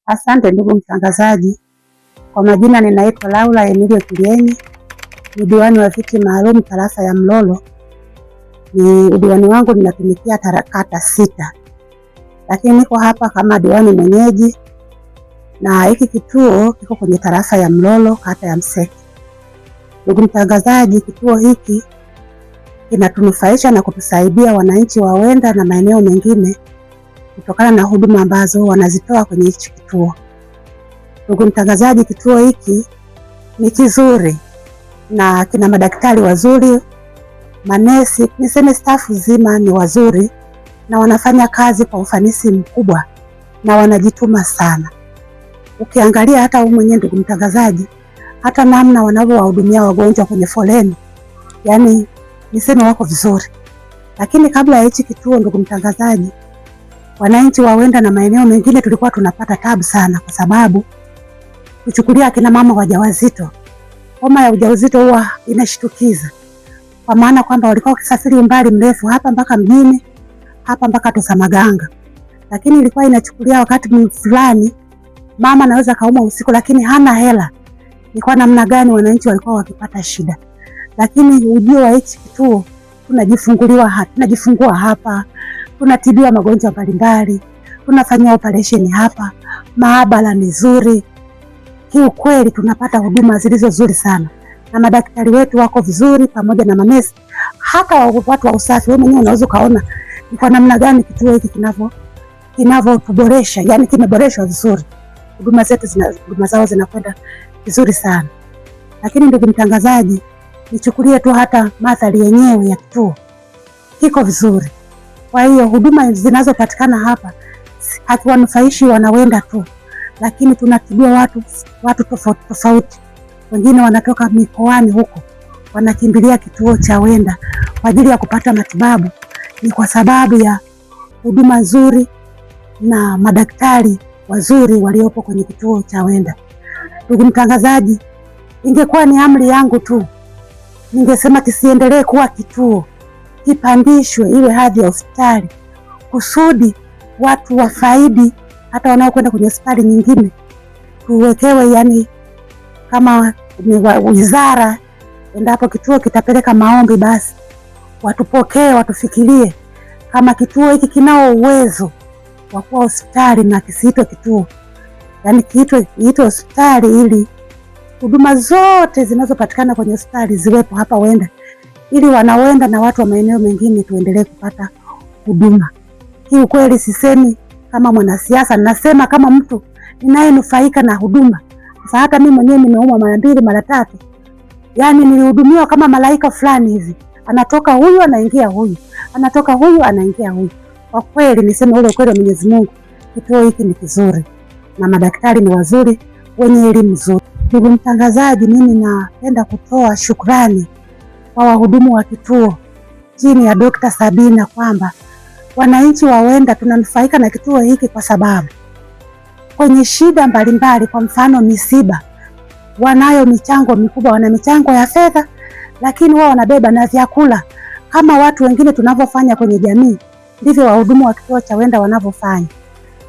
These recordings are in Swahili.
Asante ndugu mtangazaji. Kwa majina ninaitwa Laura Emilio Kilienyi, ni diwani wa viti maalum tarafa ya Mlolo. Ni udiwani wangu ninatumikia kata 6. Lakini niko hapa kama diwani mwenyeji na hiki kituo kiko kwenye tarafa ya Mlolo, kata ya Mseki. Ndugu mtangazaji, kituo hiki kinatunufaisha na kutusaidia wananchi wa Wenda na maeneo mengine kutokana na huduma ambazo wanazitoa kwenye hichi kituo. Ndugu mtangazaji, kituo hiki ni kizuri na kina madaktari wazuri, manesi, niseme staff zima ni wazuri na wanafanya kazi kwa ufanisi mkubwa na wanajituma sana. Ukiangalia hata wewe mwenyewe ndugu mtangazaji, hata namna wanavyowahudumia wagonjwa kwenye foleni, yani niseme wako vizuri. Lakini kabla ya hichi kituo ndugu mtangazaji, wananchi wa Wenda na maeneo mengine tulikuwa tunapata tabu sana, kwa sababu kuchukulia akina mama wajawazito, homa ya ujauzito huwa inashtukiza, kwa maana kwamba walikuwa wakisafiri umbali mrefu hapa mpaka mjini, hapa mpaka Tosamaganga. Lakini ilikuwa inachukulia wakati fulani mama anaweza kauma usiku lakini hana hela. Ni kwa namna gani wananchi walikuwa wakipata shida. Lakini ujio wa hichi kituo, tunajifungua hapa, tunatibiwa magonjwa mbalimbali, tunafanyia operation hapa, maabara ni nzuri. Kiukweli tunapata huduma zilizo nzuri sana. Na madaktari wetu wako vizuri pamoja na manesi, hata watu wa usafi. Wewe mwenyewe unaweza kaona ni kwa namna gani kituo hiki kinavyotuboresha, yani kimeboreshwa vizuri. Huduma zao zinakwenda vizuri sana. Lakini ndugu mtangazaji, nichukulie tu hata mandhari yenyewe ya kituo kiko vizuri. Kwa hiyo huduma zinazopatikana hapa hakiwanufaishi wanawenda tu, lakini tunatibiwa watu tofauti tofauti. Wengine wanatoka mikoani huko wanakimbilia kituo cha Wenda kwa ajili ya kupata matibabu. Ni kwa sababu ya huduma nzuri na madaktari wazuri waliopo kwenye kituo cha Wenda. Ndugu mtangazaji, ingekuwa ni amri yangu tu, ningesema kisiendelee kuwa kituo, kipandishwe iwe hadhi ya hospitali, kusudi watu wafaidi, hata wanaokwenda kwenye hospitali nyingine tuwekewe, yani kama ni wizara, endapo kituo kitapeleka maombi, basi watupokee, watufikirie kama kituo hiki kinao uwezo wa kuwa hospitali na kisiitwe kituo, yani kiitwe hospitali, ili huduma zote zinazopatikana kwenye hospitali ziwepo hapa Wenda, ili wanawenda na watu wa maeneo mengine tuendelee kupata huduma. Kiukweli sisemi kama mwanasiasa, nasema kama mtu ninayenufaika na huduma. Sasa hata mimi mwenyewe nimeumwa mara 2 mara 3, yani nilihudumiwa kama malaika fulani hivi, anatoka huyu anaingia huyu, anatoka huyu anaingia huyu. Kwa kweli niseme ule kweli wa Mwenyezi Mungu, kituo hiki ni kizuri na madaktari ni wazuri wenye elimu nzuri. Ndugu mtangazaji, mimi napenda kutoa shukrani kwa wahudumu wa kituo chini ya Dr. Sabina, kwamba wananchi wa Wenda tunanufaika na kituo hiki kwa sababu kwenye shida mbalimbali, kwa mfano misiba, wanayo michango mikubwa, wana michango ya fedha, lakini wao wanabeba na vyakula. Kama watu wengine tunavyofanya kwenye jamii, ndivyo wahudumu wa kituo cha Wenda wanavyofanya.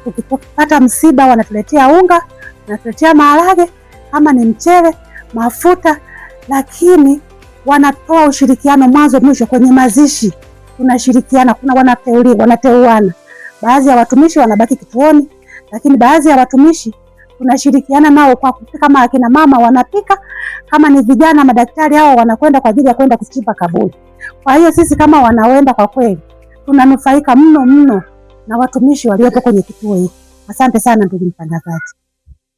Tukipata msiba wanatuletea unga, wanatuletea maharage, kama ni mchele, mafuta, lakini wanatoa ushirikiano mwanzo mwisho. Kwenye mazishi tunashirikiana, kuna wanateuana. Baadhi ya watumishi wanabaki kituoni, lakini baadhi ya watumishi tunashirikiana nao kwa kupika. Kama akina mama wanapika, kama ni vijana madaktari hao wanakwenda kwa ajili ya kwenda kuchimba kaburi. Kwa hiyo sisi kama wanawenda kwa kweli tunanufaika mno na watumishi waliopo kwenye kituo hiki. Asante sana ndugu mtangazaji.